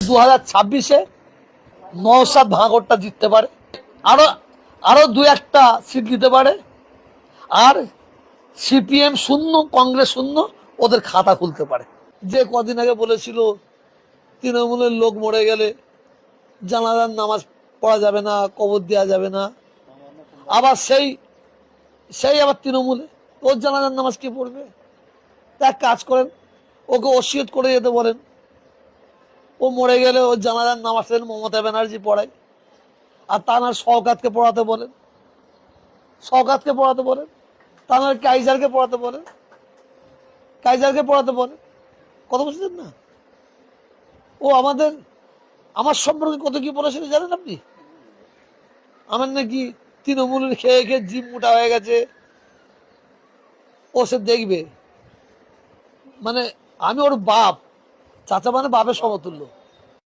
2026-এ নওশাদ ভাঙড়টা জিততে পারে, আরো দু একটা সিট দিতে পারে, আর সিপিএম শূন্য, কংগ্রেস শূন্য, ওদের খাতা খুলতে পারে। যে কদিন আগে বলেছিল তৃণমূলের লোক মরে গেলে জানাজার নামাজ পড়া যাবে না, কবর দেওয়া যাবে না, আবার সেই আবার তৃণমূলে ওর জানাজার নামাজ কি পড়বে? এক কাজ করেন, ওকে ওসিয়ত করে যেতে বলেন, ও মরে গেলে ওর জানাজার নামাজ মমতা ব্যানার্জি পড়ায়, আর তা না শওকতকে পড়াতে বলেন, তা না কাইজারকে পড়াতে বলেন, কথা বলছেন না? ও আমার সম্পর্কে কত কি বলেছিল জানেন আপনি? আমার নাকি তৃণমূলের খেয়ে খেয়ে জিম মোটা হয়ে গেছে, ও সে দেখবে, মানে আমি ওর বাপ, চাচা মানে বাপের সমতুল্য।